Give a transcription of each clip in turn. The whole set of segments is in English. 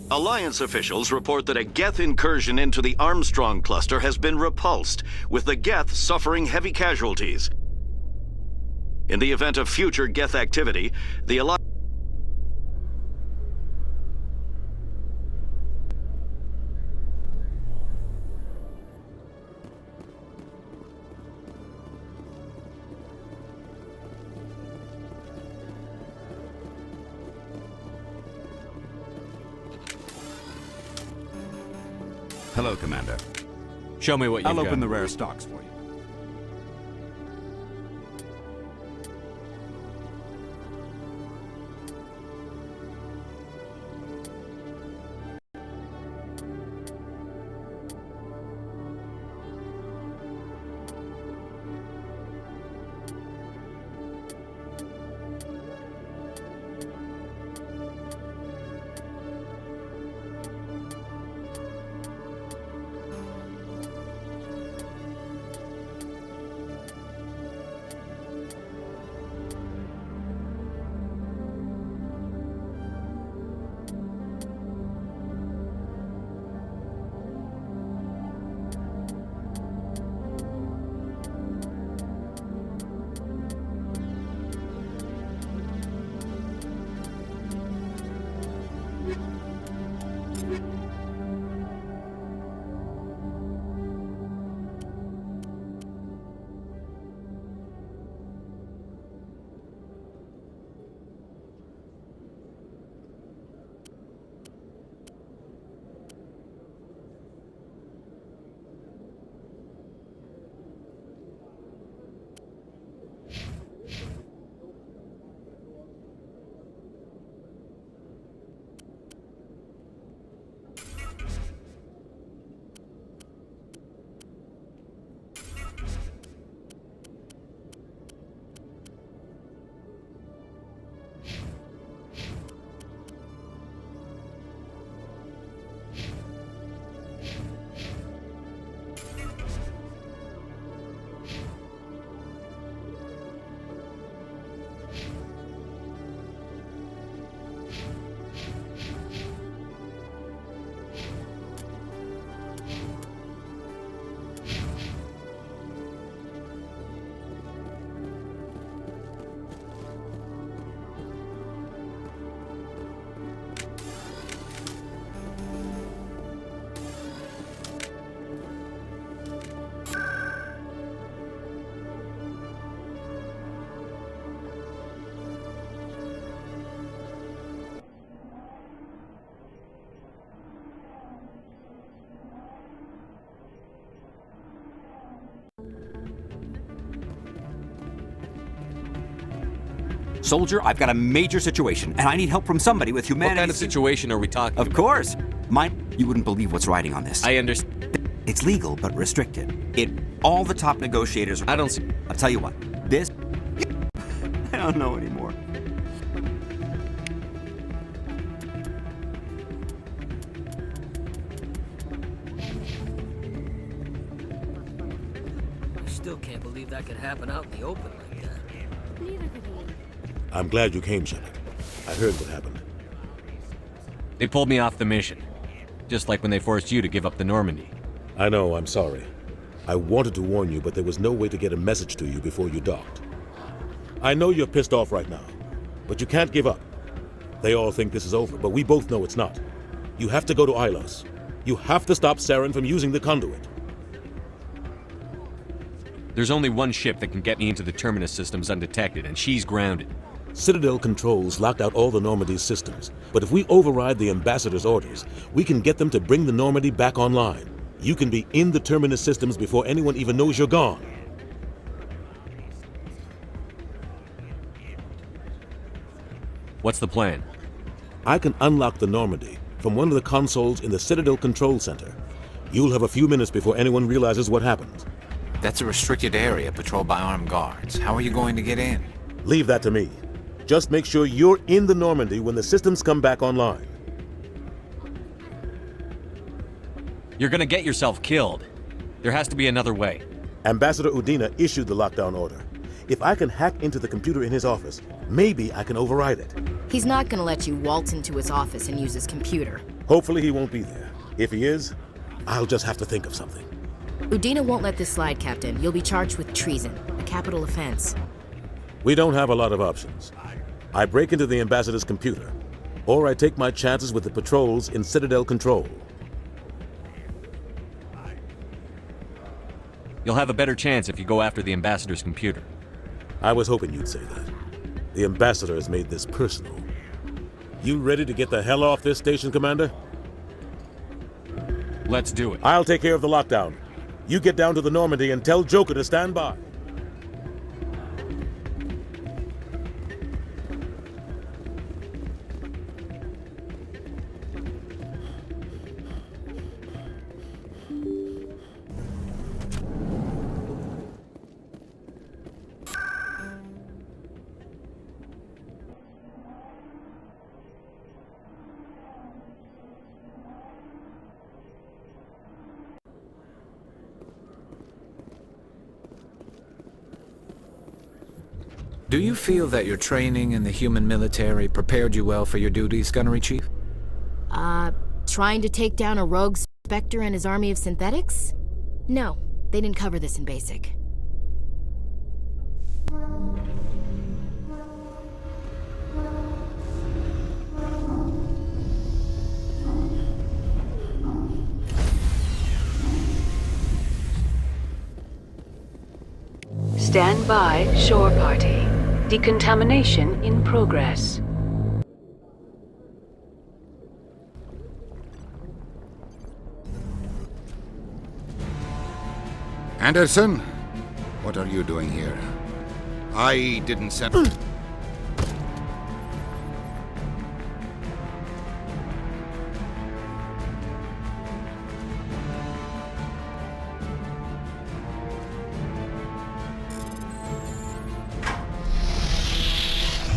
Alliance officials report that a Geth incursion into the Armstrong cluster has been repulsed, with the Geth suffering heavy casualties. In the event of future Geth activity, the Alliance... Hello, Commander. Show me what you've got. I'll open the rare stocks for you. Soldier, I've got a major situation, and I need help from somebody with humanity. What kind of situation are we talking about? Of course. You wouldn't believe what's riding on this. I understand. It's legal, but restricted. All the top negotiators... I don't see... I'll tell you what. This... I don't know anymore. I still can't believe that could happen out in the open like that. Neither could he. I'm glad you came, Shepard. I heard what happened. They pulled me off the mission. Just like when they forced you to give up the Normandy. I know, I'm sorry. I wanted to warn you, but there was no way to get a message to you before you docked. I know you're pissed off right now, but you can't give up. They all think this is over, but we both know it's not. You have to go to Ilos. You have to stop Saren from using the conduit. There's only one ship that can get me into the Terminus systems undetected, and she's grounded. Citadel controls locked out all the Normandy's systems, but if we override the Ambassador's orders, we can get them to bring the Normandy back online. You can be in the Terminus systems before anyone even knows you're gone. What's the plan? I can unlock the Normandy from one of the consoles in the Citadel Control Center. You'll have a few minutes before anyone realizes what happened. That's a restricted area patrolled by armed guards. How are you going to get in? Leave that to me. Just make sure you're in the Normandy when the systems come back online. You're gonna get yourself killed. There has to be another way. Ambassador Udina issued the lockdown order. If I can hack into the computer in his office, maybe I can override it. He's not gonna let you waltz into his office and use his computer. Hopefully he won't be there. If he is, I'll just have to think of something. Udina won't let this slide, Captain. You'll be charged with treason, a capital offense. We don't have a lot of options. I break into the ambassador's computer, or I take my chances with the patrols in Citadel Control. You'll have a better chance if you go after the ambassador's computer. I was hoping you'd say that. The ambassador has made this personal. You ready to get the hell off this station, Commander? Let's do it. I'll take care of the lockdown. You get down to the Normandy and tell Joker to stand by. Do you feel that your training in the human military prepared you well for your duties, Gunnery Chief? Trying to take down a rogue Spectre and his army of synthetics? No, they didn't cover this in basic. Stand by, shore party. Decontamination in progress. Anderson? What are you doing here? I didn't send...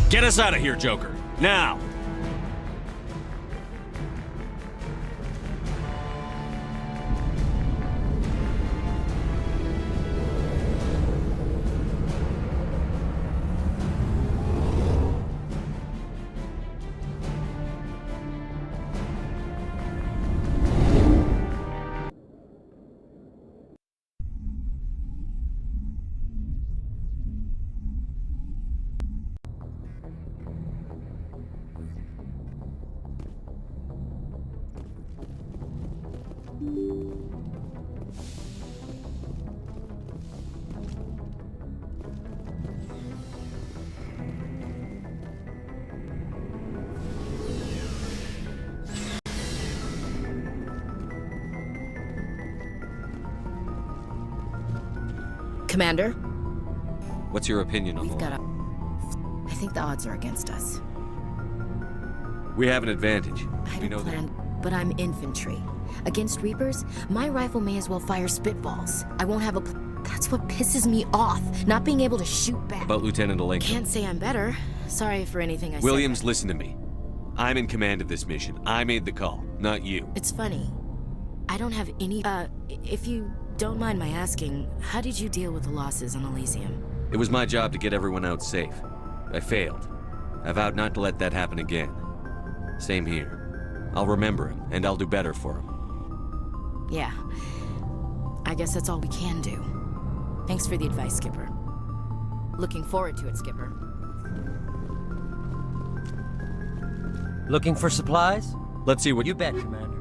Get us out of here, Joker. Now! Commander? What's your opinion on We've the got line? I think the odds are against us. We have an advantage. I We had know a that. plan, but I'm infantry. Against Reapers, my rifle may as well fire spitballs. I won't have a That's what pisses me off, not being able to shoot back. About Lieutenant Alenko. Can't say I'm better. Sorry for anything I said. Williams, listen to me. I'm in command of this mission. I made the call, not you. It's funny. I don't have any... if you don't mind my asking, how did you deal with the losses on Elysium? It was my job to get everyone out safe. I failed. I vowed not to let that happen again. Same here. I'll remember him, and I'll do better for him. Yeah. I guess that's all we can do. Thanks for the advice, Skipper. Looking forward to it, Skipper. Looking for supplies? Let's see what You bet, Commander.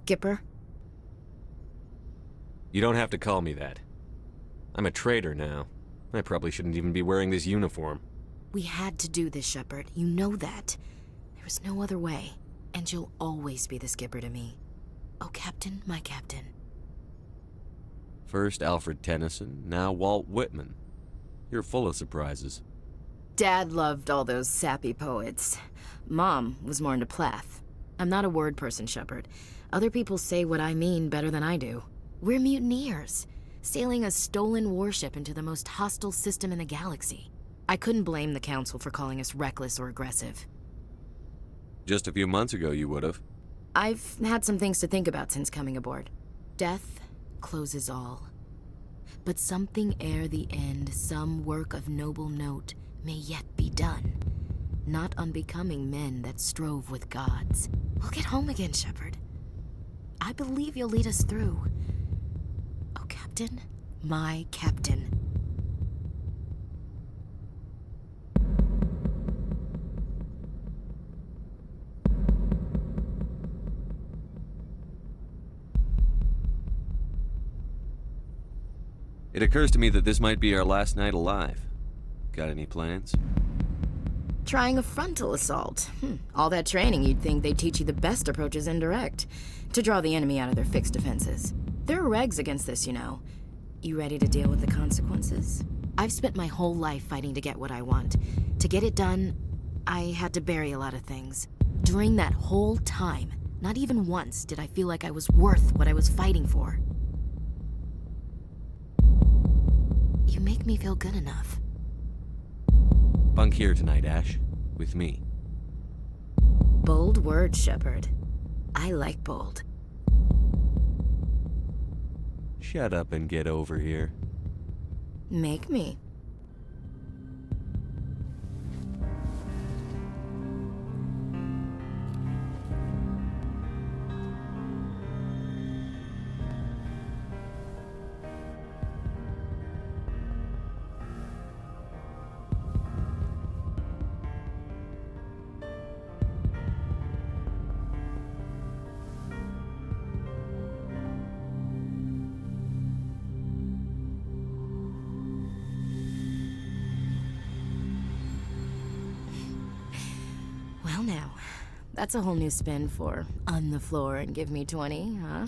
Skipper? You don't have to call me that. I'm a traitor now. I probably shouldn't even be wearing this uniform. We had to do this, Shepard. You know that. There was no other way. And you'll always be the skipper to me. Oh, Captain, my captain. First Alfred Tennyson, now Walt Whitman. You're full of surprises. Dad loved all those sappy poets. Mom was more into Plath. I'm not a word person, Shepard. Other people say what I mean better than I do. We're mutineers, sailing a stolen warship into the most hostile system in the galaxy. I couldn't blame the Council for calling us reckless or aggressive. Just a few months ago, you would have. I've had some things to think about since coming aboard. Death closes all. But something ere the end, some work of noble note, may yet be done. Not unbecoming men that strove with gods. We'll get home again, Shepard. I believe you'll lead us through. Oh, Captain, my captain. It occurs to me that this might be our last night alive. Got any plans? Trying a frontal assault. All that training, you'd think they'd teach you the best approaches indirect, to draw the enemy out of their fixed defenses. There are regs against this, you know. You ready to deal with the consequences? I've spent my whole life fighting to get what I want. To get it done, I had to bury a lot of things. During that whole time, not even once did I feel like I was worth what I was fighting for. You make me feel good enough. Bunk here tonight, Ash. With me. Bold word, Shepard. I like bold. Shut up and get over here. Make me. Well now, that's a whole new spin for on the floor and give me 20, huh?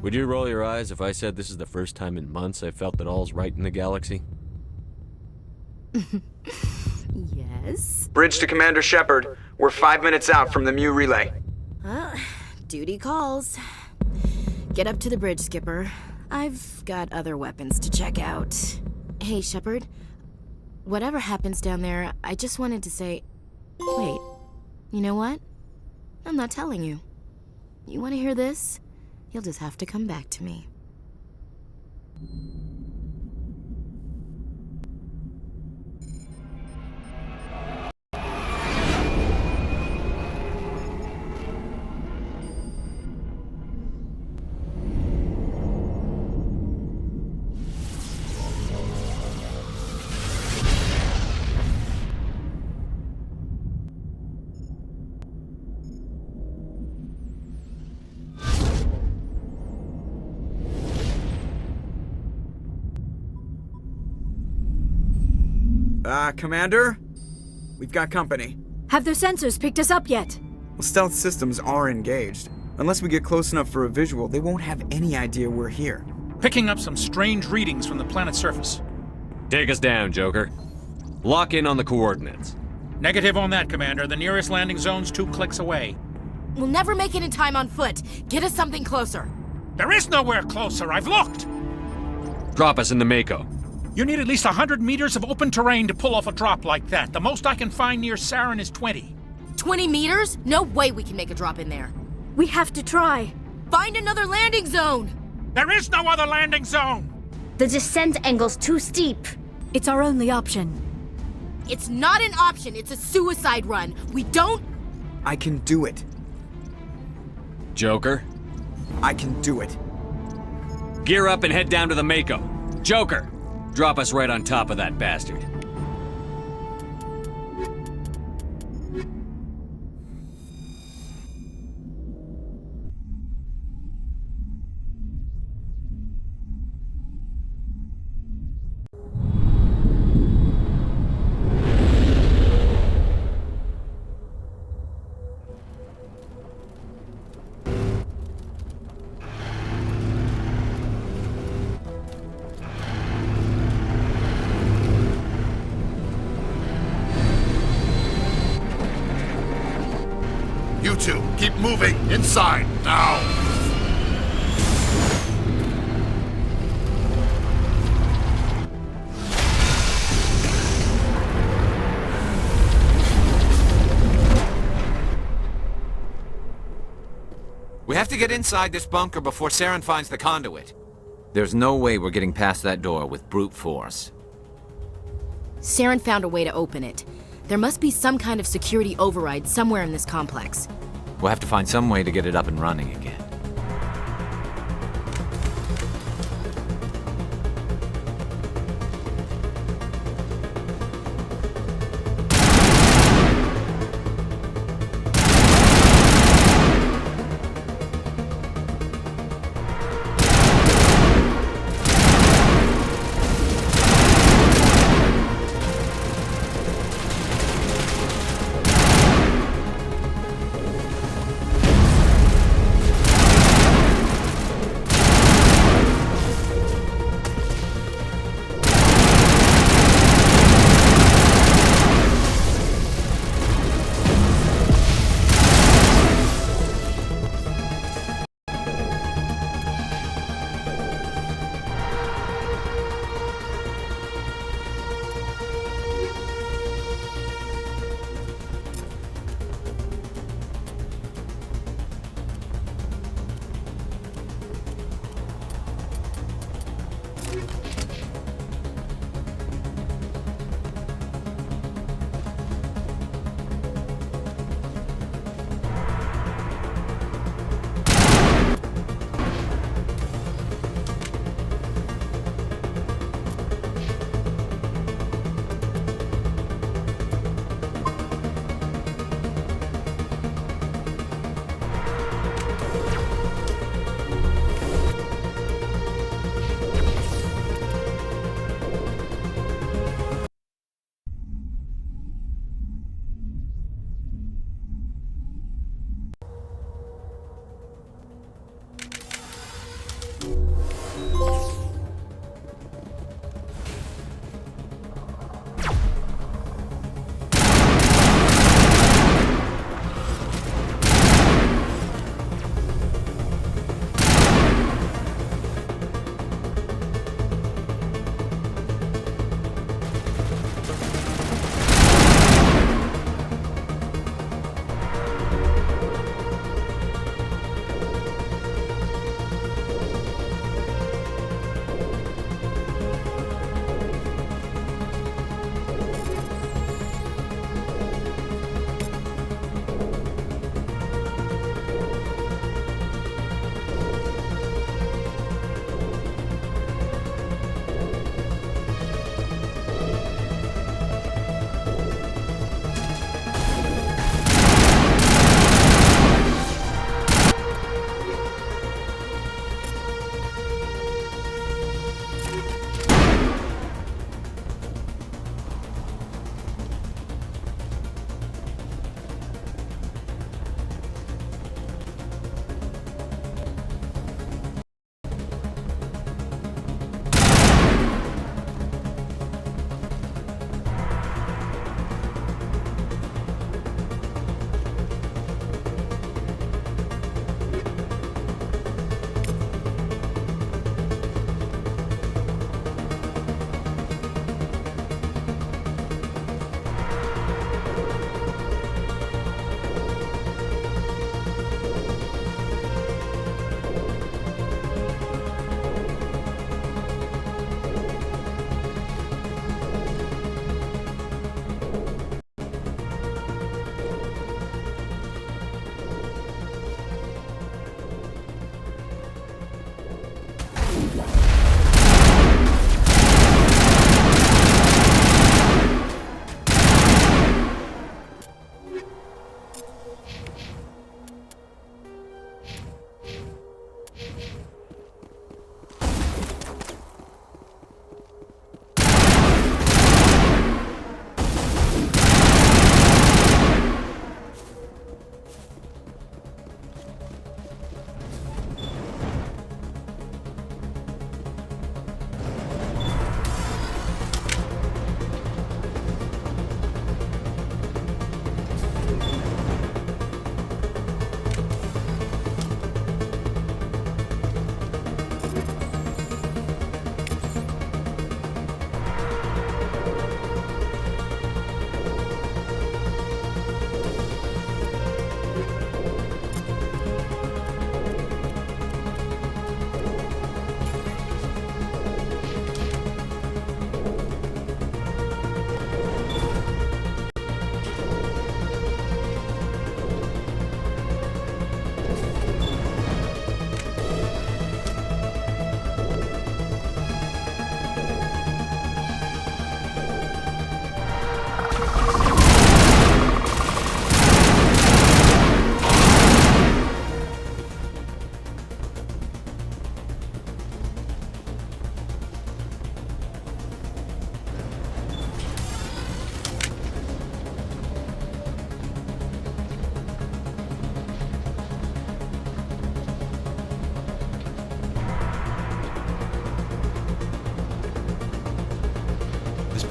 Would you roll your eyes if I said this is the first time in months I felt that all's right in the galaxy? Yes? Bridge to Commander Shepard. We're 5 minutes out from the Mu relay. Duty calls. Get up to the bridge, Skipper. I've got other weapons to check out. Hey, Shepard. Whatever happens down there, I just wanted to say... Wait, you know what? I'm not telling you. You want to hear this? You'll just have to come back to me. Commander? We've got company. Have their sensors picked us up yet? Well, stealth systems are engaged. Unless we get close enough for a visual, they won't have any idea we're here. Picking up some strange readings from the planet's surface. Take us down, Joker. Lock in on the coordinates. Negative on that, Commander. The nearest landing zone's 2 clicks away. We'll never make it in time on foot. Get us something closer. There is nowhere closer. I've looked. Drop us in the Mako. You need at least 100 meters of open terrain to pull off a drop like that. The most I can find near Saren is 20. 20 meters? No way we can make a drop in there. We have to try. Find another landing zone! There is no other landing zone! The descent angle's too steep. It's our only option. It's not an option, it's a suicide run. We don't... I can do it. Joker? I can do it. Gear up and head down to the Mako. Joker, drop us right on top of that bastard. You two, keep moving. Inside, now! We have to get inside this bunker before Saren finds the conduit. There's no way we're getting past that door with brute force. Saren found a way to open it. There must be some kind of security override somewhere in this complex. We'll have to find some way to get it up and running again.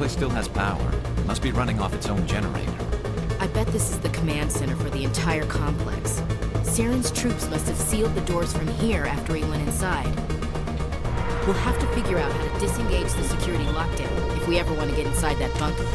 place still has power. Must be running off its own generator. I bet this is the command center for the entire complex. Saren's troops must have sealed the doors from here after he went inside. We'll have to figure out how to disengage the security lockdown if we ever want to get inside that bunker.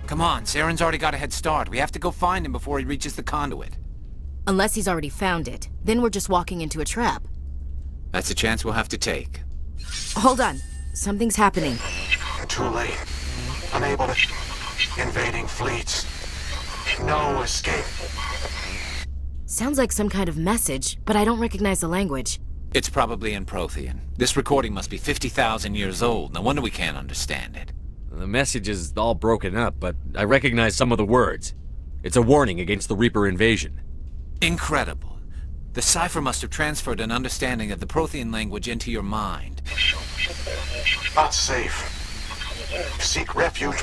Come on, Saren's already got a head start. We have to go find him before he reaches the conduit. Unless he's already found it. Then we're just walking into a trap. That's a chance we'll have to take. Hold on. Something's happening. Too late. Unable to... Invading fleets. No escape. Sounds like some kind of message, but I don't recognize the language. It's probably in Prothean. This recording must be 50,000 years old. No wonder we can't understand it. The message is all broken up, but I recognize some of the words. It's a warning against the Reaper invasion. Incredible. The cipher must have transferred an understanding of the Prothean language into your mind. Not safe. Seek refuge.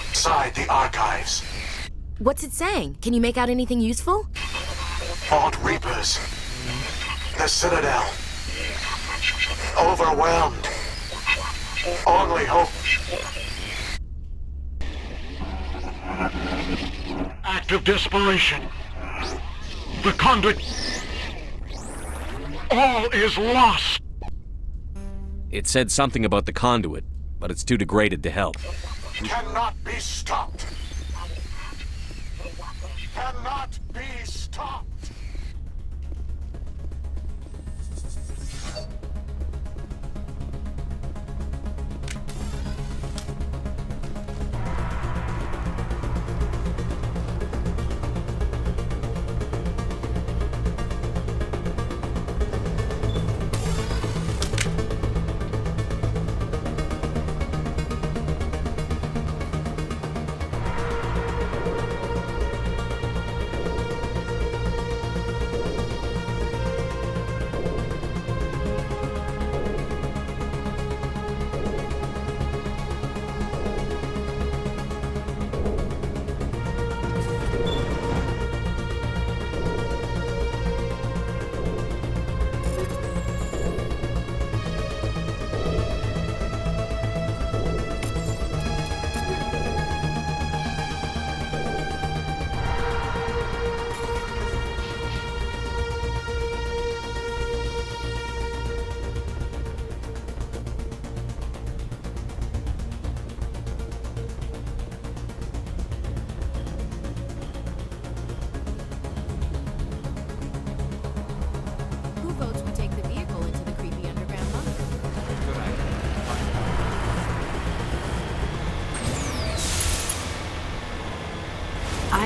Inside the archives. What's it saying? Can you make out anything useful? Fought Reapers. The Citadel. Overwhelmed. Only hope. Act of desperation. The conduit. All is lost. It said something about the conduit, but it's too degraded to help. Cannot be stopped. Cannot be stopped.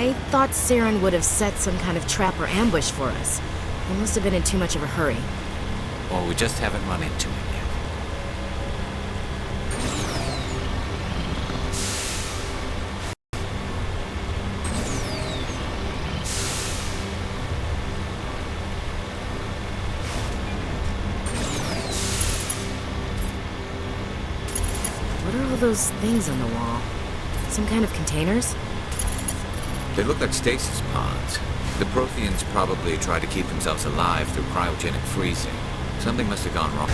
I thought Saren would have set some kind of trap or ambush for us. He must have been in too much of a hurry. Or we just haven't run into him yet. What are all those things on the wall? Some kind of containers? They look like stasis pods. The Protheans probably tried to keep themselves alive through cryogenic freezing. Something must have gone wrong.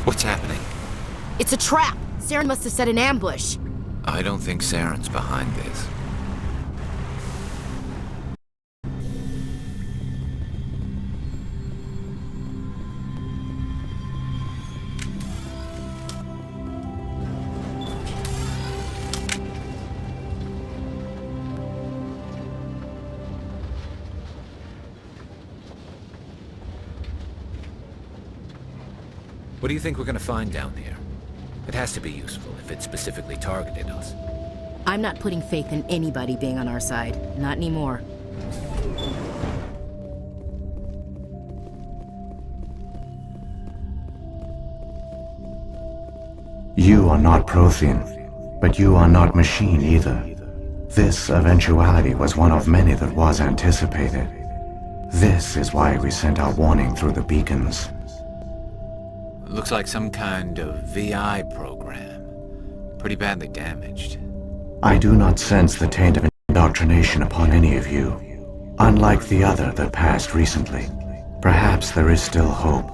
What's happening? It's a trap! Saren must have set an ambush. I don't think Saren's behind this. What do you think we're gonna find down there? It has to be useful if it specifically targeted us. I'm not putting faith in anybody being on our side. Not anymore. You are not Prothean, but you are not machine either. This eventuality was one of many that was anticipated. This is why we sent our warning through the beacons. Looks like some kind of VI program. Pretty badly damaged. I do not sense the taint of indoctrination upon any of you. Unlike the other that passed recently, perhaps there is still hope.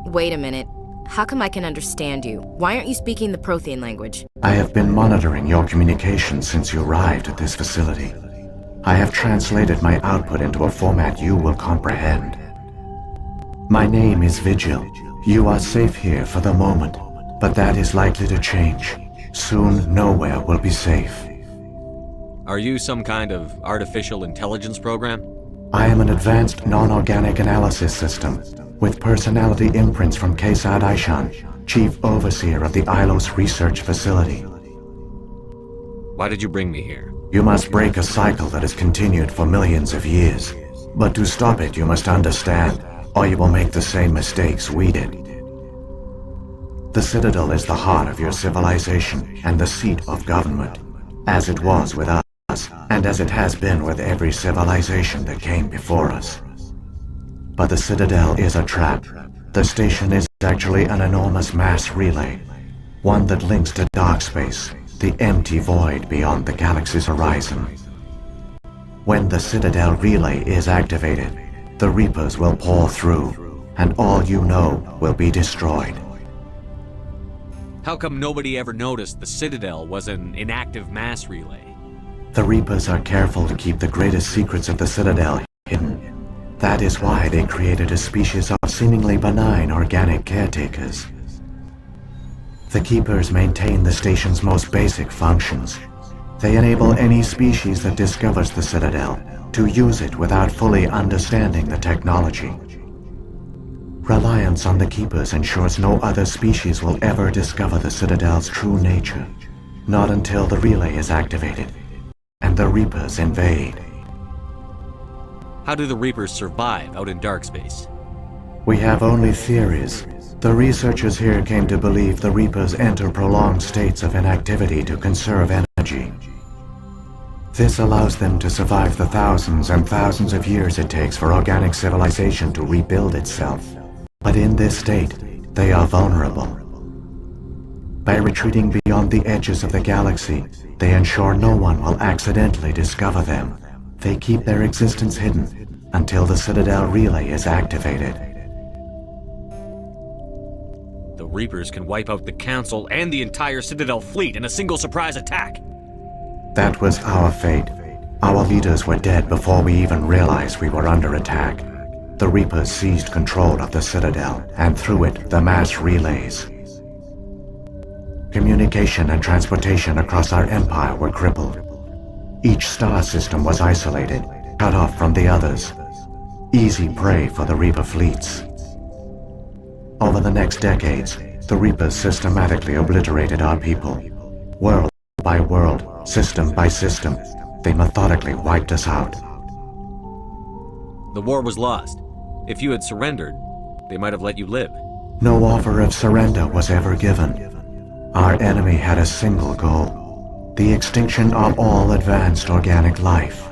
Wait a minute. How come I can understand you? Why aren't you speaking the Prothean language? I have been monitoring your communications since you arrived at this facility. I have translated my output into a format you will comprehend. My name is Vigil. You are safe here for the moment, but that is likely to change. Soon, nowhere will be safe. Are you some kind of artificial intelligence program? I am an advanced non-organic analysis system, with personality imprints from Kesad Aishan, Chief Overseer of the Ilos Research Facility. Why did you bring me here? You must break a cycle that has continued for millions of years. But to stop it, you must understand, or you will make the same mistakes we did. The Citadel is the heart of your civilization and the seat of government, as it was with us, and as it has been with every civilization that came before us. But the Citadel is a trap. The station is actually an enormous mass relay, one that links to dark space, the empty void beyond the galaxy's horizon. When the Citadel relay is activated, the Reapers will pour through, and all you know will be destroyed. How come nobody ever noticed the Citadel was an inactive mass relay? The Reapers are careful to keep the greatest secrets of the Citadel hidden. That is why they created a species of seemingly benign organic caretakers. The Keepers maintain the station's most basic functions. They enable any species that discovers the Citadel to use it without fully understanding the technology. Reliance on the Keepers ensures no other species will ever discover the Citadel's true nature, not until the relay is activated and the Reapers invade. How do the Reapers survive out in dark space? We have only theories. The researchers here came to believe the Reapers enter prolonged states of inactivity to conserve energy. This allows them to survive the thousands and thousands of years it takes for organic civilization to rebuild itself. But in this state, they are vulnerable. By retreating beyond the edges of the galaxy, they ensure no one will accidentally discover them. They keep their existence hidden until the Citadel relay is activated. The Reapers can wipe out the Council and the entire Citadel fleet in a single surprise attack. That was our fate. Our leaders were dead before we even realized we were under attack. The Reapers seized control of the Citadel, and through it, the mass relays. Communication and transportation across our empire were crippled. Each star system was isolated, cut off from the others. Easy prey for the Reaper fleets. Over the next decades, the Reapers systematically obliterated our people. World by world, system by system, they methodically wiped us out. The war was lost. If you had surrendered, they might have let you live. No offer of surrender was ever given. Our enemy had a single goal: the extinction of all advanced organic life.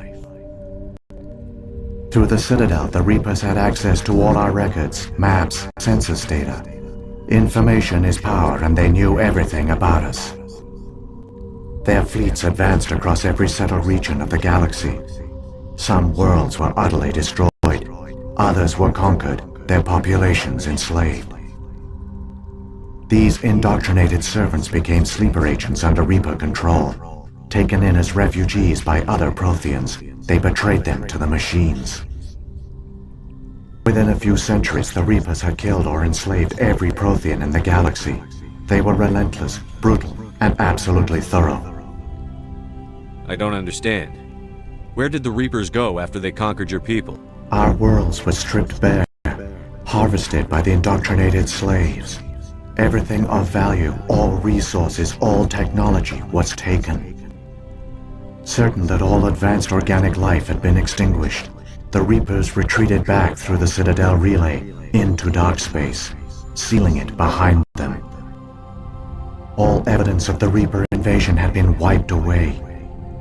Through the Citadel, the Reapers had access to all our records, maps, census data. Information is power, and they knew everything about us. Their fleets advanced across every settled region of the galaxy. Some worlds were utterly destroyed. Others were conquered, their populations enslaved. These indoctrinated servants became sleeper agents under Reaper control. Taken in as refugees by other Protheans, they betrayed them to the machines. Within a few centuries, the Reapers had killed or enslaved every Prothean in the galaxy. They were relentless, brutal, and absolutely thorough. I don't understand. Where did the Reapers go after they conquered your people? Our worlds were stripped bare, harvested by the indoctrinated slaves. Everything of value, all resources, all technology was taken. Certain that all advanced organic life had been extinguished, the Reapers retreated back through the Citadel relay into dark space, sealing it behind them. All evidence of the Reaper invasion had been wiped away.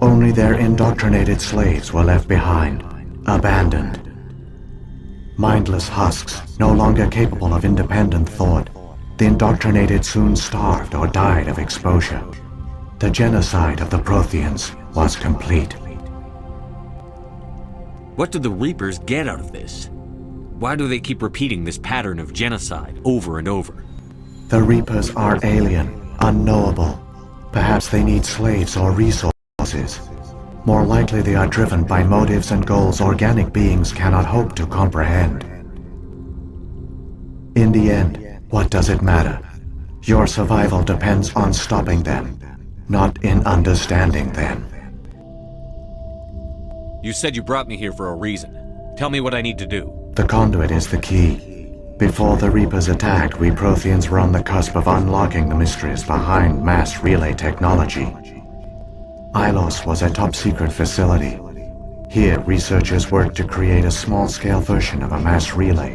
Only their indoctrinated slaves were left behind, abandoned. Mindless husks, no longer capable of independent thought, the indoctrinated soon starved or died of exposure. The genocide of the Protheans was complete. What do the Reapers get out of this? Why do they keep repeating this pattern of genocide over and over? The Reapers are alien, unknowable. Perhaps they need slaves or resources. More likely they are driven by motives and goals organic beings cannot hope to comprehend. In the end, what does it matter? Your survival depends on stopping them, not in understanding them. You said you brought me here for a reason. Tell me what I need to do. The conduit is the key. Before the Reapers attacked, we Protheans were on the cusp of unlocking the mysteries behind mass relay technology. Ilos was a top-secret facility. Here, researchers worked to create a small-scale version of a mass relay,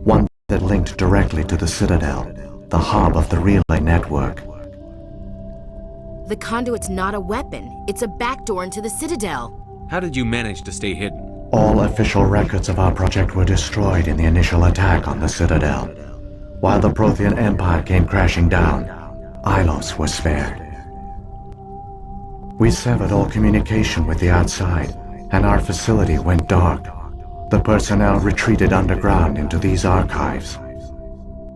one that linked directly to the Citadel, the hub of the relay network. The conduit's not a weapon. It's a backdoor into the Citadel. How did you manage to stay hidden? All official records of our project were destroyed in the initial attack on the Citadel. While the Prothean Empire came crashing down, Ilos was spared. We severed all communication with the outside, and our facility went dark. The personnel retreated underground into these archives.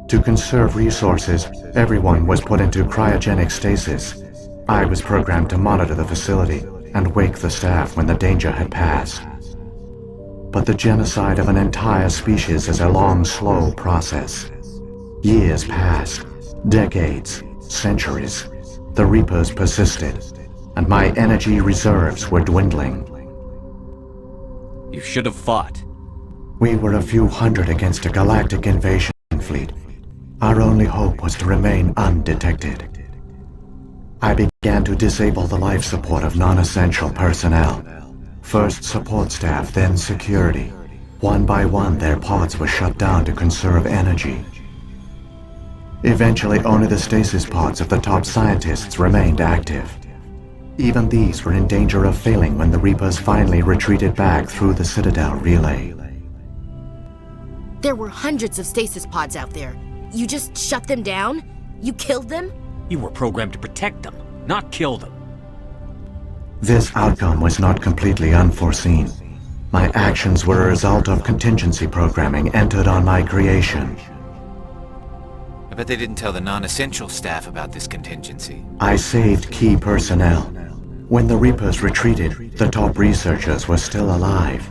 To conserve resources, everyone was put into cryogenic stasis. I was programmed to monitor the facility and wake the staff when the danger had passed. But the genocide of an entire species is a long, slow process. Years passed, decades, centuries. The Reapers persisted, and my energy reserves were dwindling. You should have fought. We were a few hundred against a galactic invasion fleet. Our only hope was to remain undetected. I began to disable the life support of non-essential personnel. First support staff, then security. One by one, their pods were shut down to conserve energy. Eventually, only the stasis pods of the top scientists remained active. Even these were in danger of failing when the Reapers finally retreated back through the Citadel relay. There were hundreds of stasis pods out there. You just shut them down? You killed them? You were programmed to protect them, not kill them. This outcome was not completely unforeseen. My actions were a result of contingency programming entered on my creation. I bet they didn't tell the non-essential staff about this contingency. I saved key personnel. When the Reapers retreated, the top researchers were still alive.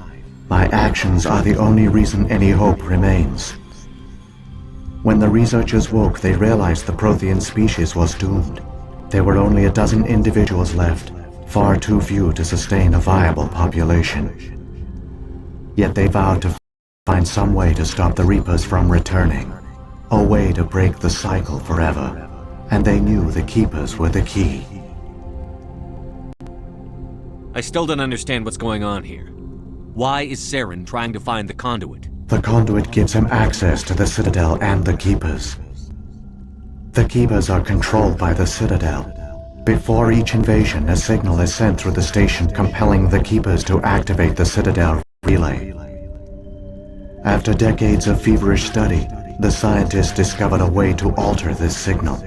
My actions are the only reason any hope remains. When the researchers woke, they realized the Prothean species was doomed. There were only a dozen individuals left, far too few to sustain a viable population. Yet they vowed to find some way to stop the Reapers from returning, a way to break the cycle forever, and they knew the Keepers were the key. I still don't understand what's going on here. Why is Saren trying to find the conduit? The conduit gives him access to the Citadel and the Keepers. The Keepers are controlled by the Citadel. Before each invasion, a signal is sent through the station compelling the Keepers to activate the Citadel relay. After decades of feverish study, the scientists discovered a way to alter this signal.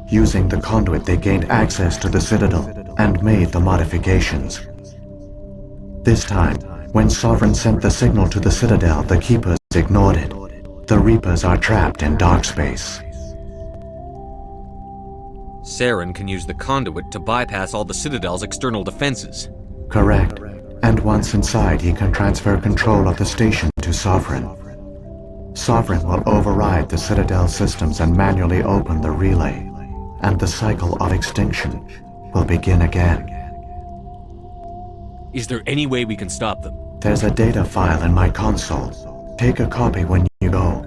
Using the conduit, they gained access to the Citadel and made the modifications. This time, when Sovereign sent the signal to the Citadel, the Keepers ignored it. The Reapers are trapped in dark space. Saren can use the conduit to bypass all the Citadel's external defenses. Correct. And once inside, he can transfer control of the station to Sovereign. Sovereign will override the Citadel systems and manually open the relay, and the cycle of extinction will begin again. Is there any way we can stop them? There's a data file in my console. Take a copy when you go.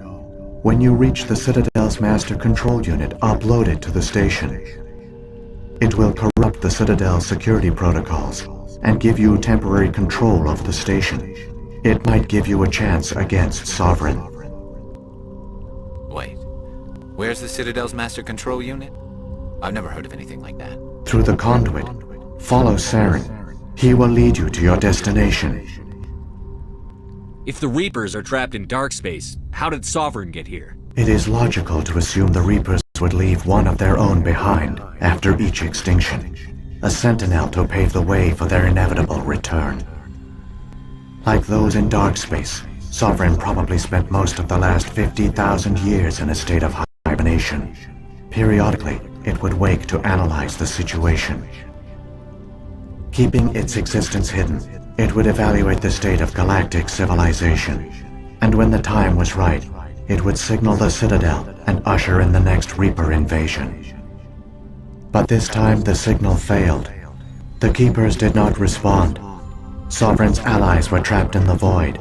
When you reach the Citadel's master control unit, upload it to the station. It will corrupt the Citadel's security protocols and give you temporary control of the station. It might give you a chance against Sovereign. Wait. Where's the Citadel's master control unit? I've never heard of anything like that. Through the conduit, follow Saren. He will lead you to your destination. If the Reapers are trapped in dark space, how did Sovereign get here? It is logical to assume the Reapers would leave one of their own behind after each extinction. A sentinel to pave the way for their inevitable return. Like those in dark space, Sovereign probably spent most of the last 50,000 years in a state of hibernation. Periodically, it would wake to analyze the situation. Keeping its existence hidden, it would evaluate the state of galactic civilization. And when the time was right, it would signal the Citadel and usher in the next Reaper invasion. But this time the signal failed. The Keepers did not respond. Sovereign's allies were trapped in the void.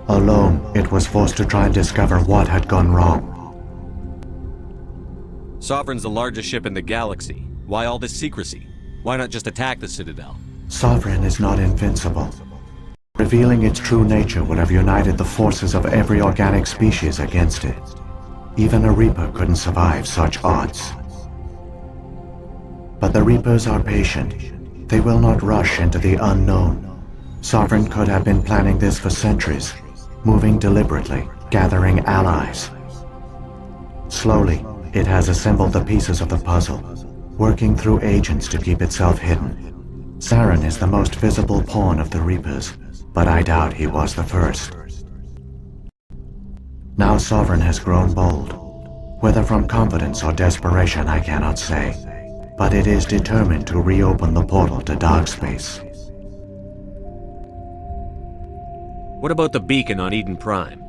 Alone, it was forced to try and discover what had gone wrong. Sovereign's the largest ship in the galaxy. Why all this secrecy? Why not just attack the Citadel? Sovereign is not invincible. Revealing its true nature would have united the forces of every organic species against it. Even a Reaper couldn't survive such odds. But the Reapers are patient. They will not rush into the unknown. Sovereign could have been planning this for centuries, moving deliberately, gathering allies. Slowly, it has assembled the pieces of the puzzle, working through agents to keep itself hidden. Saren is the most visible pawn of the Reapers, but I doubt he was the first. Now Sovereign has grown bold. Whether from confidence or desperation, I cannot say. But it is determined to reopen the portal to dark space. What about the beacon on Eden Prime?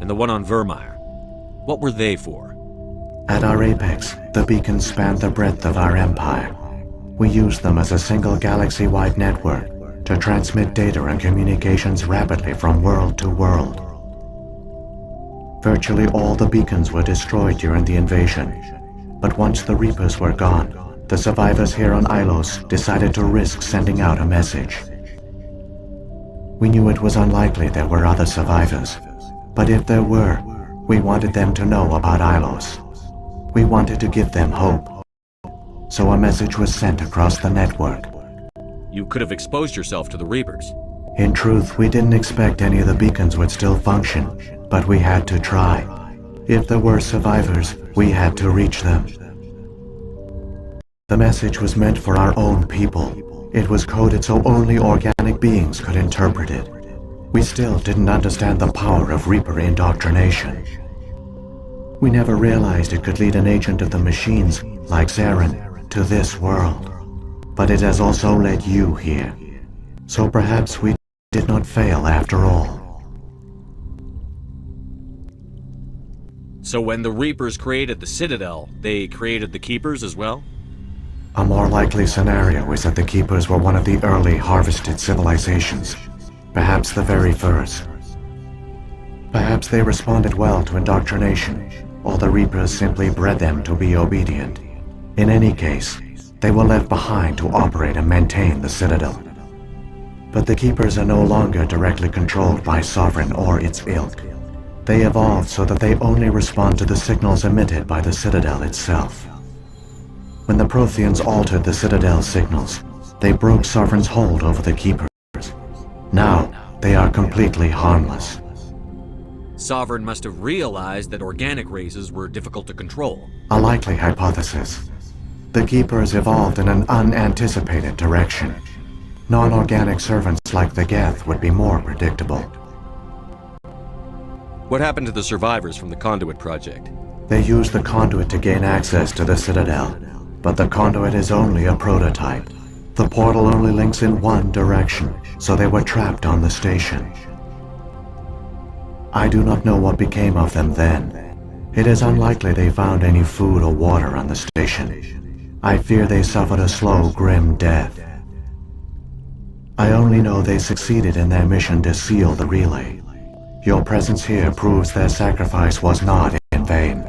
And the one on Vermeer? What were they for? At our apex, the beacons spanned the breadth of our empire. We used them as a single galaxy-wide network to transmit data and communications rapidly from world to world. Virtually all the beacons were destroyed during the invasion, but once the Reapers were gone, the survivors here on Ilos decided to risk sending out a message. We knew it was unlikely there were other survivors, but if there were, we wanted them to know about Ilos. We wanted to give them hope. So a message was sent across the network. You could have exposed yourself to the Reapers. In truth, we didn't expect any of the beacons would still function, but we had to try. If there were survivors, we had to reach them. The message was meant for our own people. It was coded so only organic beings could interpret it. We still didn't understand the power of Reaper indoctrination. We never realized it could lead an agent of the machines, like Saren, to this world. But it has also led you here. So perhaps we did not fail after all. So when the Reapers created the Citadel, they created the Keepers as well? A more likely scenario is that the Keepers were one of the early harvested civilizations, perhaps the very first. Perhaps they responded well to indoctrination, or the Reapers simply bred them to be obedient. In any case, they were left behind to operate and maintain the Citadel. But the Keepers are no longer directly controlled by Sovereign or its ilk. They evolved so that they only respond to the signals emitted by the Citadel itself. When the Protheans altered the Citadel's signals, they broke Sovereign's hold over the Keepers. Now, they are completely harmless. Sovereign must have realized that organic races were difficult to control. A likely hypothesis. The Keepers evolved in an unanticipated direction. Non-organic servants like the Geth would be more predictable. What happened to the survivors from the Conduit project? They used the conduit to gain access to the Citadel. But the conduit is only a prototype. The portal only links in one direction, so they were trapped on the station. I do not know what became of them then. It is unlikely they found any food or water on the station. I fear they suffered a slow, grim death. I only know they succeeded in their mission to seal the relay. Your presence here proves their sacrifice was not in vain.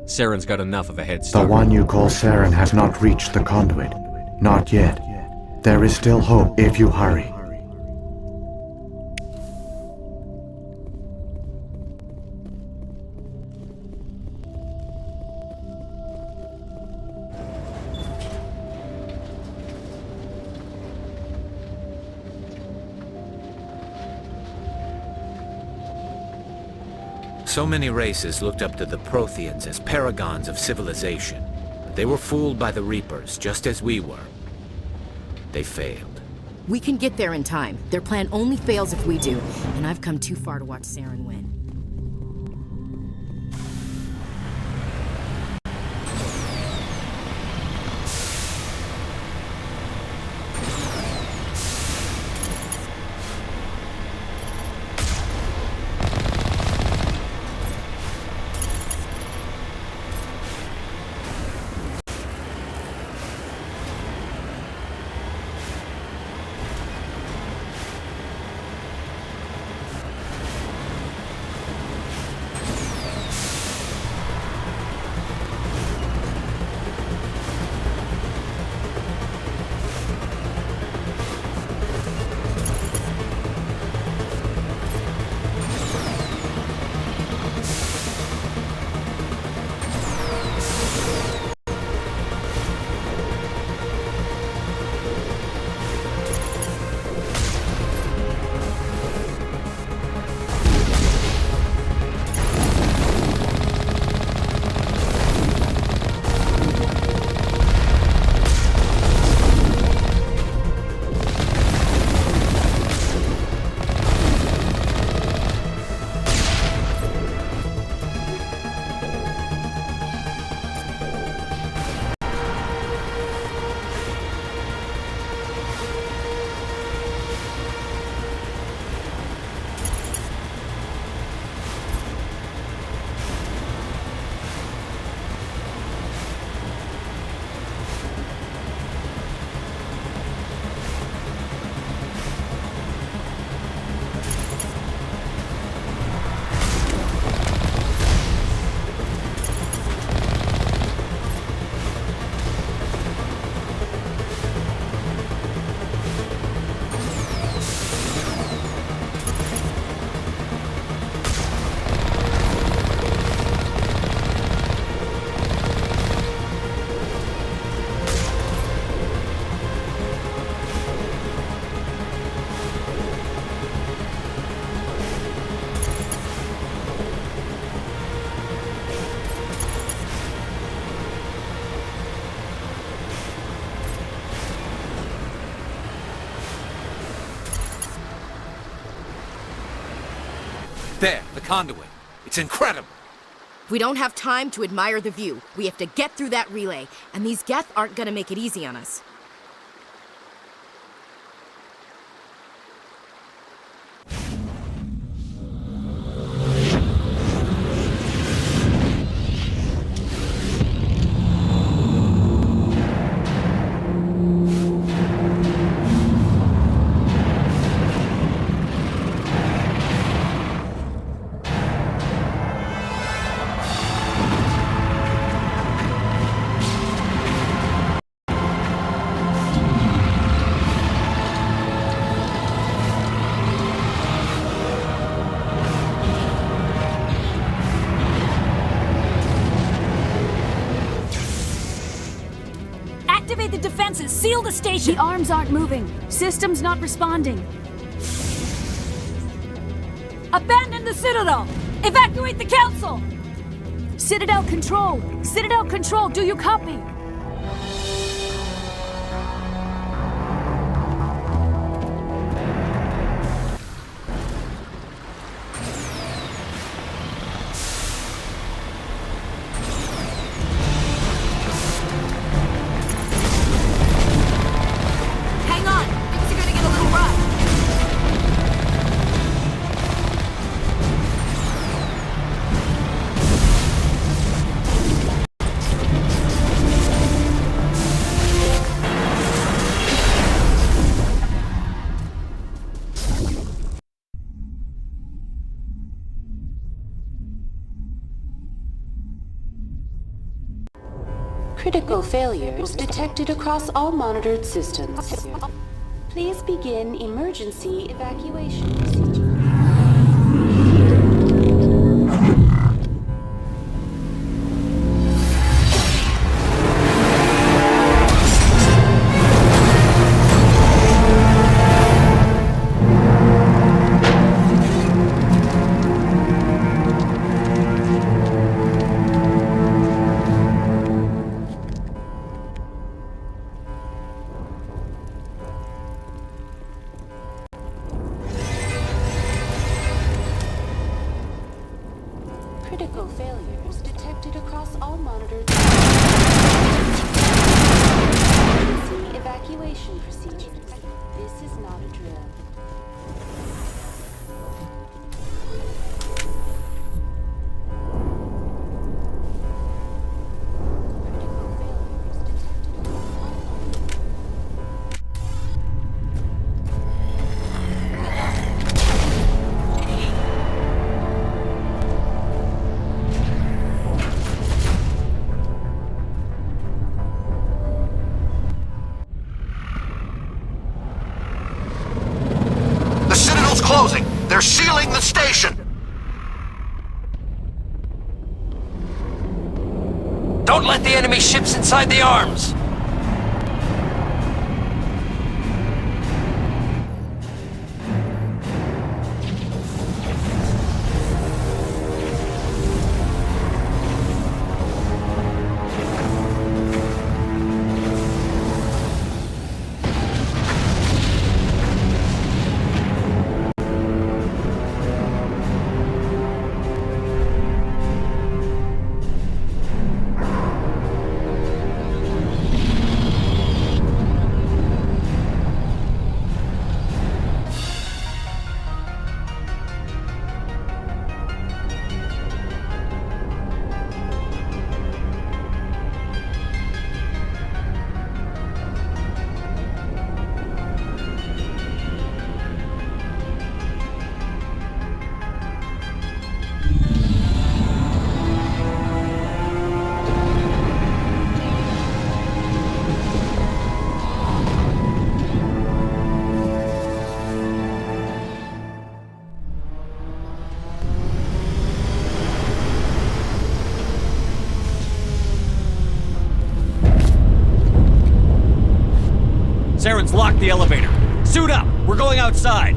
Saren's got enough of a head The start. one you call Saren has not reached the conduit. Not yet. There is still hope if you hurry. So many races looked up to the Protheans as paragons of civilization. But they were fooled by the Reapers, just as we were. They failed. We can get there in time. Their plan only fails if we do, and I've come too far to watch Saren win. There, the conduit. It's incredible. We don't have time to admire the view. We have to get through that relay, and these Geth aren't gonna make it easy on us. Activate the defenses! Seal the station! The arms aren't moving. Systems not responding. Abandon the Citadel! Evacuate the Council! Citadel Control! Citadel Control, do you copy? Critical failures detected across all monitored systems. Please begin emergency evacuation procedure. Critical failures detected across all monitored emergency evacuation procedures. This is not a drill. The Citadel's closing. They're sealing the station. Don't let the enemy ships inside the arms! Saren's locked the elevator. Suit up! We're going outside!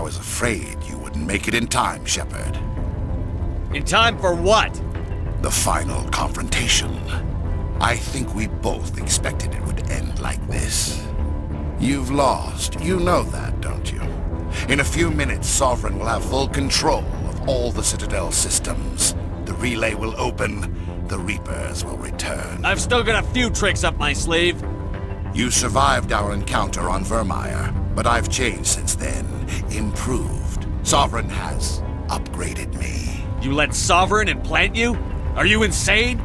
was afraid you wouldn't make it in time, Shepard. In time for what? The final confrontation. I think we both expected it would end like this. You've lost. You know that, don't you? In a few minutes, Sovereign will have full control of all the Citadel systems. The relay will open. The Reapers will return. I've still got a few tricks up my sleeve. You survived our encounter on Vermeer, but I've changed since then. Improved. Sovereign has upgraded me. You let Sovereign implant you? Are you insane?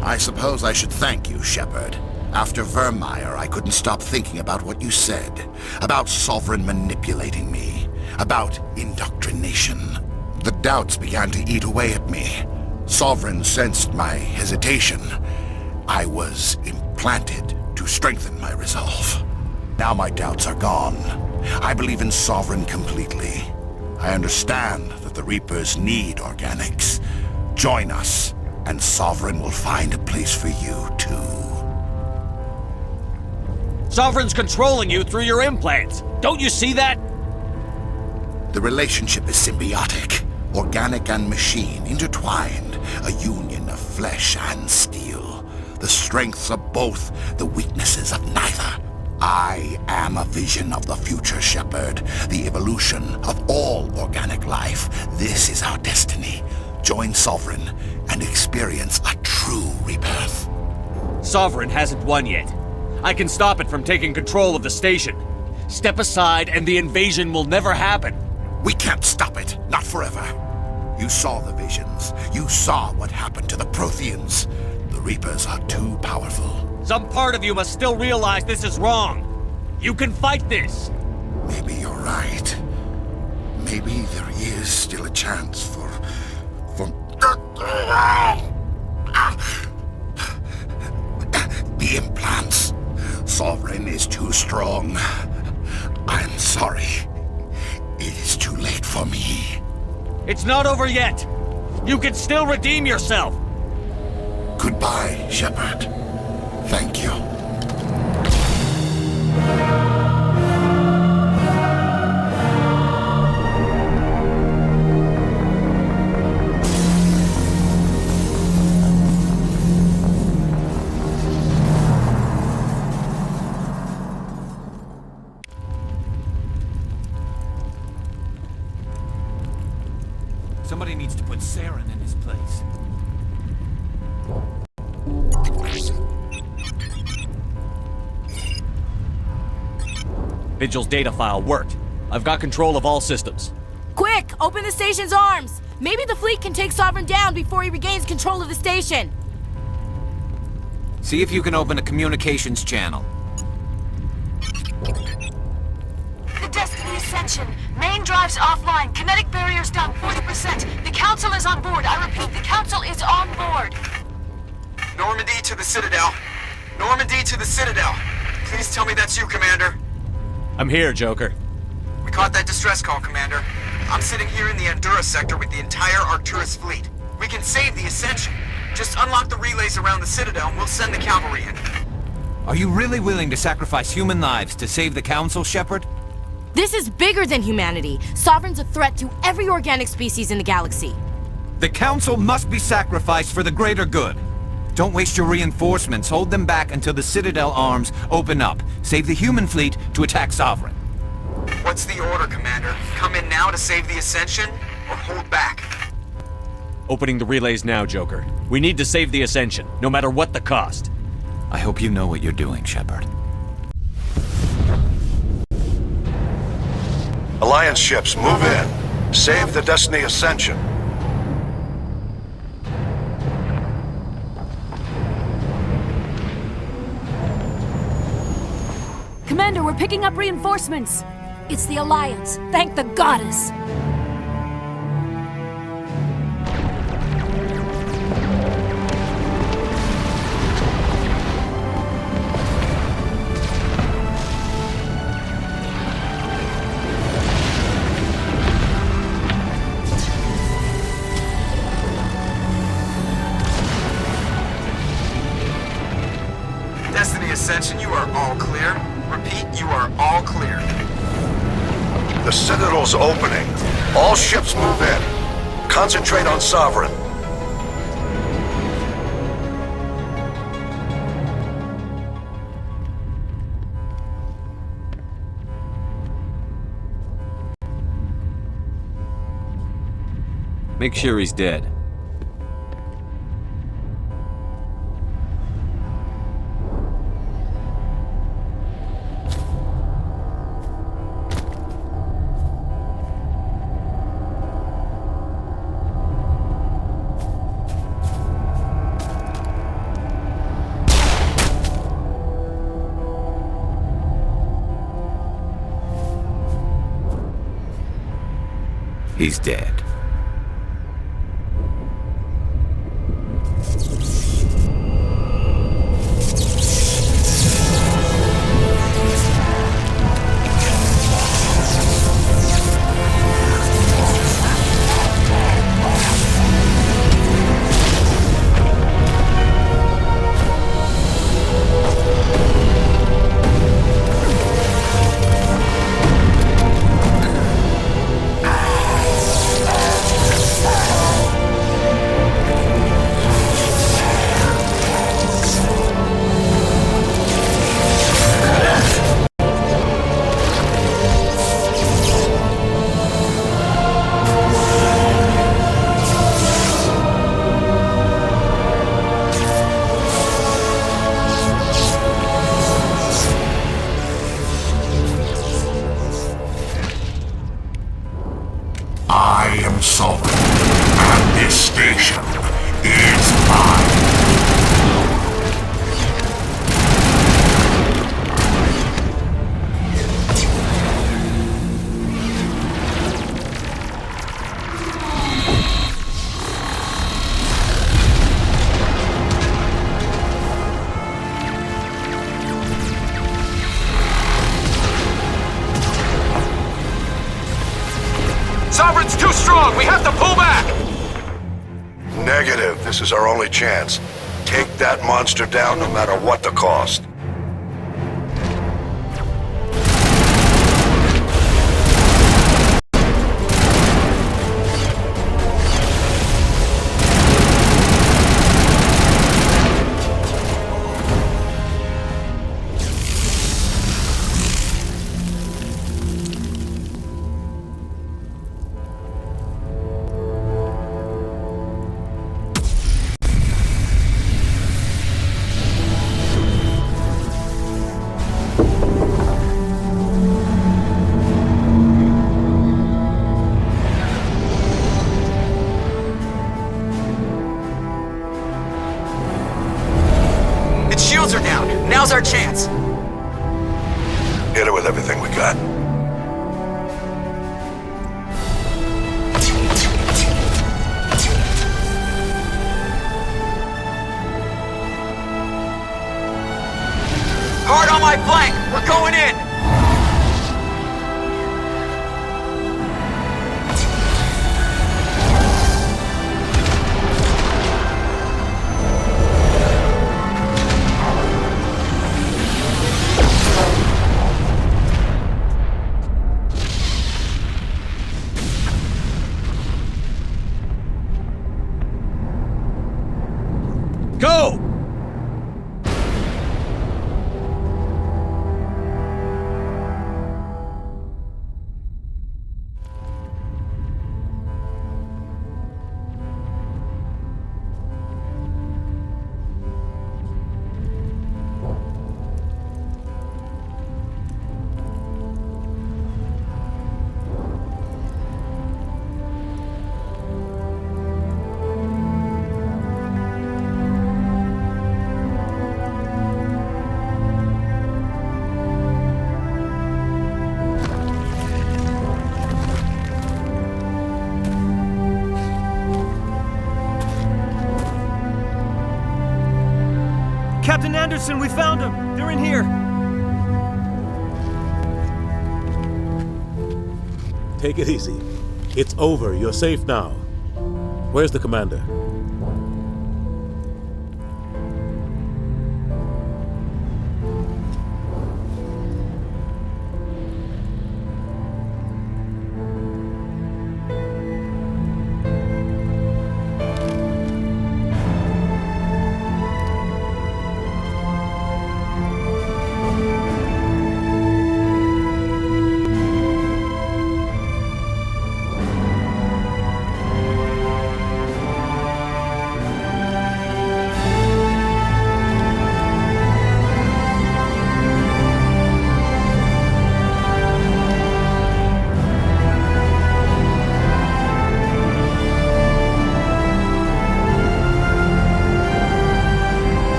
I suppose I should thank you, Shepard. After Vermeer, I couldn't stop thinking about what you said. About Sovereign manipulating me. About indoctrination. The doubts began to eat away at me. Sovereign sensed my hesitation. I was implanted to strengthen my resolve. Now my doubts are gone. I believe in Sovereign completely. I understand that the Reapers need organics. Join us, and Sovereign will find a place for you, too. Sovereign's controlling you through your implants. Don't you see that? The relationship is symbiotic. Organic and machine intertwined. A union of flesh and steel. The strengths of both, the weaknesses of neither. I am a vision of the future, Shepard. The evolution of all organic life. This is our destiny. Join Sovereign and experience a true rebirth. Sovereign hasn't won yet. I can stop it from taking control of the station. Step aside and the invasion will never happen. We can't stop it. Not forever. You saw the visions. You saw what happened to the Protheans. The Reapers are too powerful. Some part of you must still realize this is wrong. You can fight this. Maybe you're right. Maybe there is still a chance for... The implants. Sovereign is too strong. I'm sorry. It is too late for me. It's not over yet. You can still redeem yourself. Goodbye, Shepard. Thank you. Somebody needs to put Saren in his place. Vigil's data file worked. I've got control of all systems. Quick! Open the station's arms! Maybe the fleet can take Sovereign down before he regains control of the station. See if you can open a communications channel. The Destiny Ascension. Main drives offline. Kinetic barriers down 40%. The Council is on board. I repeat, the Council is on board. Normandy to the Citadel. Normandy to the Citadel. Please tell me that's you, Commander. I'm here, Joker. We caught that distress call, Commander. I'm sitting here in the Andurra sector with the entire Arcturus fleet. We can save the Ascension. Just unlock the relays around the Citadel and we'll send the cavalry in. Are you really willing to sacrifice human lives to save the Council, Shepard? This is bigger than humanity. Sovereign's a threat to every organic species in the galaxy. The Council must be sacrificed for the greater good. Don't waste your reinforcements. Hold them back until the Citadel arms open up. Save the human fleet to attack Sovereign. What's the order, Commander? Come in now to save the Ascension, or hold back? Opening the relays now, Joker. We need to save the Ascension, no matter what the cost. I hope you know what you're doing, Shepard. Alliance ships, move in. Save the Destiny Ascension. Commander, we're picking up reinforcements. It's the Alliance. Thank the goddess. Destiny Ascension, you are all clear. Repeat, you are all clear. The Citadel's opening. All ships move in. Concentrate on Sovereign. Make sure he's dead. He's dead. I am Sovereign, and this station is mine. Sovereign's too strong! We have to pull back! Negative. This is our only chance. Take that monster down no matter what the cost. Its shields are down. Now's our chance. Hit it with everything we got. Hard on my flank! We're going in! Go! Captain Anderson, we found them! They're in here! Take it easy. It's over. You're safe now. Where's the commander?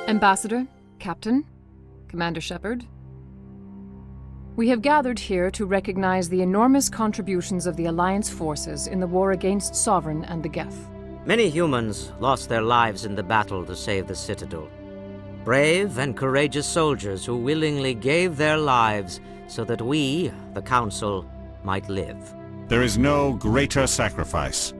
Ambassador, Captain, Commander Shepard, we have gathered here to recognize the enormous contributions of the Alliance forces in the war against Sovereign and the Geth. Many humans lost their lives in the battle to save the Citadel. Brave and courageous soldiers who willingly gave their lives so that we, the Council, might live. There is no greater sacrifice,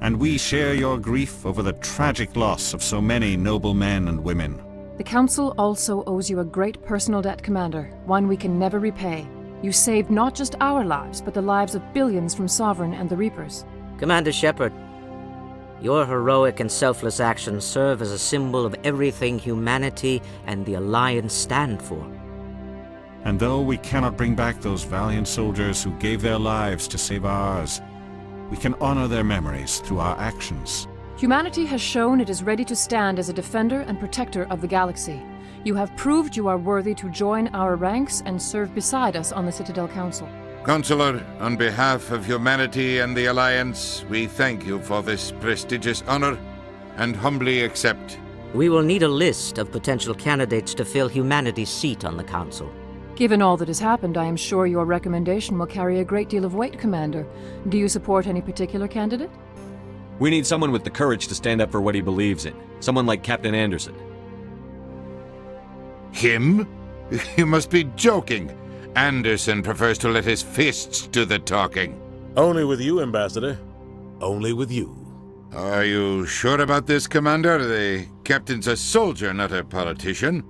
and we share your grief over the tragic loss of so many noble men and women. The Council also owes you a great personal debt, Commander, one we can never repay. You saved not just our lives, but the lives of billions from Sovereign and the Reapers. Commander Shepard, your heroic and selfless actions serve as a symbol of everything humanity and the Alliance stand for. And though we cannot bring back those valiant soldiers who gave their lives to save ours, we can honor their memories through our actions. Humanity has shown it is ready to stand as a defender and protector of the galaxy. You have proved you are worthy to join our ranks and serve beside us on the Citadel Council. Counselor, on behalf of humanity and the Alliance, we thank you for this prestigious honor and humbly accept. We will need a list of potential candidates to fill humanity's seat on the Council. Given all that has happened, I am sure your recommendation will carry a great deal of weight, Commander. Do you support any particular candidate? We need someone with the courage to stand up for what he believes in. Someone like Captain Anderson. Him? You must be joking. Anderson prefers to let his fists do the talking. Only with you, Ambassador. Only with you. Are you sure about this, Commander? The captain's a soldier, not a politician.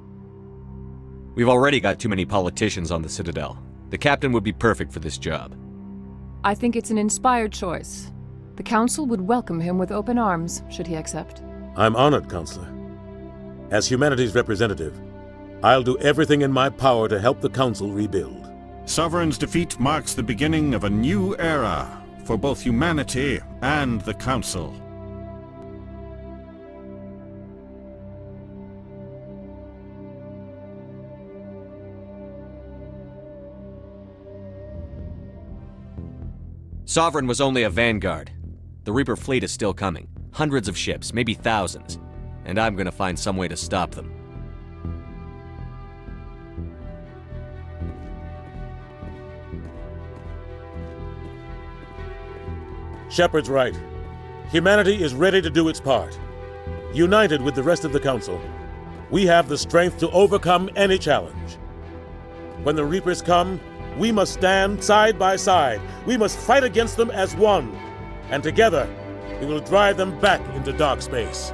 We've already got too many politicians on the Citadel. The captain would be perfect for this job. I think it's an inspired choice. The Council would welcome him with open arms, should he accept. I'm honored, Counselor. As humanity's representative, I'll do everything in my power to help the Council rebuild. Sovereign's defeat marks the beginning of a new era for both humanity and the Council. Sovereign was only a vanguard. The Reaper fleet is still coming. Hundreds of ships, maybe thousands. And I'm gonna find some way to stop them. Shepard's right. Humanity is ready to do its part. United with the rest of the Council, we have the strength to overcome any challenge. When the Reapers come, we must stand side by side. We must fight against them as one. And together, we will drive them back into dark space.